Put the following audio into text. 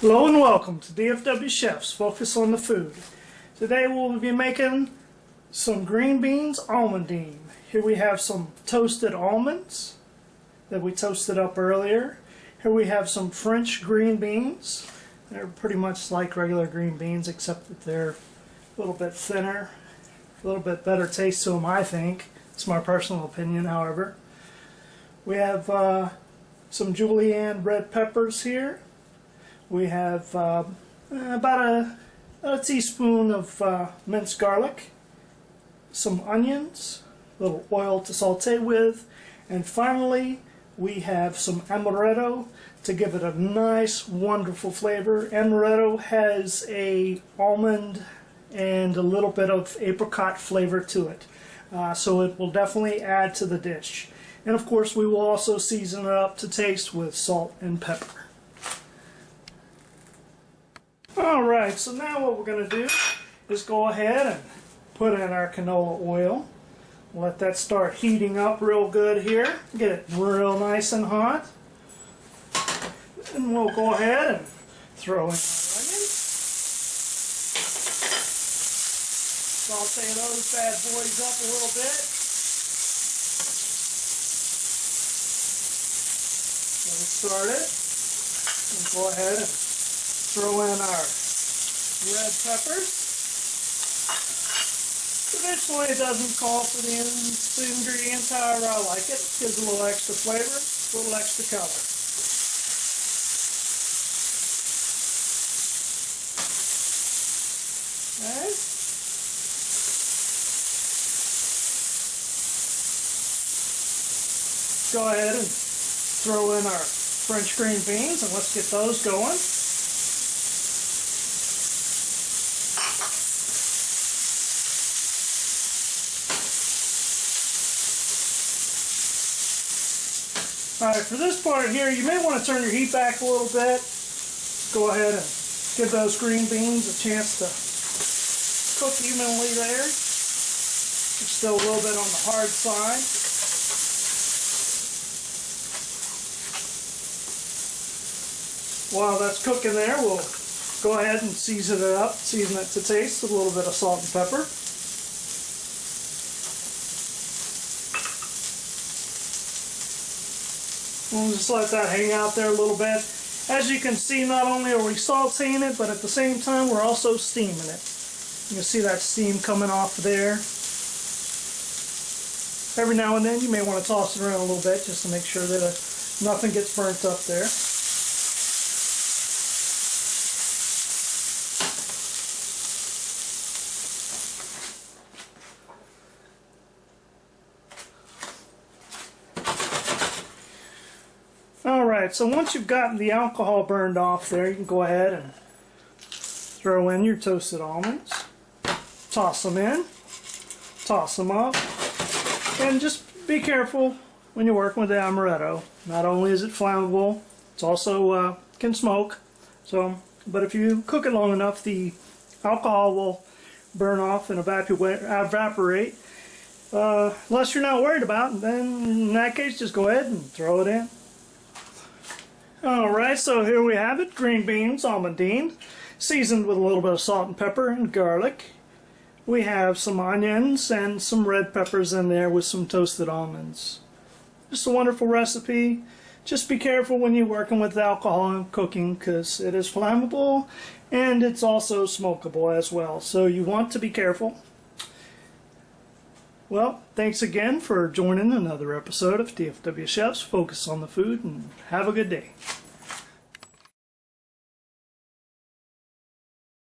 Hello and welcome to DFW Chef's Focus on the Food. Today we'll be making some green beans almandine. Here we have some toasted almonds that we toasted up earlier. Here we have some French green beans. They're pretty much like regular green beans except that they're a little bit thinner, a little bit better taste to them, I think. It's my personal opinion, however. We have some julienne red peppers here. We have about a teaspoon of minced garlic, some onions, a little oil to saute with, and finally we have some amaretto to give it a nice, wonderful flavor. Amaretto has a almond and a little bit of apricot flavor to it, so it will definitely add to the dish. And of course we will also season it up to taste with salt and pepper. Alright, so now what we're going to do is go ahead and put in our canola oil. Let that start heating up real good here. Get it real nice and hot. And we'll go ahead and throw in our onions. Saute those bad boys up a little bit. Get it started. And go ahead and throw in our red peppers. Traditionally, it doesn't call for the ingredients, however I like it. It gives a little extra flavor, a little extra color. Okay. Go ahead and throw in our French green beans and let's get those going. Alright, for this part here, you may want to turn your heat back a little bit. Go ahead and give those green beans a chance to cook evenly there. It's still a little bit on the hard side. While that's cooking there, we'll go ahead and season it up, season it to taste with a little bit of salt and pepper. We'll just let that hang out there a little bit. As you can see, not only are we sauteing it, but at the same time we're also steaming it. You can see that steam coming off there. Every now and then you may want to toss it around a little bit just to make sure that nothing gets burnt up there. Alright, so once you've gotten the alcohol burned off there, you can go ahead and throw in your toasted almonds. Toss them in. Toss them up. And just be careful when you're working with the amaretto. Not only is it flammable, it's also can smoke. But if you cook it long enough, the alcohol will burn off and evaporate. Unless you're not worried about it, then in that case just go ahead and throw it in. Alright, so here we have it, green beans almandine, seasoned with a little bit of salt and pepper and garlic. We have some onions and some red peppers in there with some toasted almonds. Just a wonderful recipe. Just be careful when you're working with alcohol and cooking because it is flammable and it's also smokable as well. So you want to be careful. Well, thanks again for joining another episode of DFW Chef's Focus on the Food, and have a good day.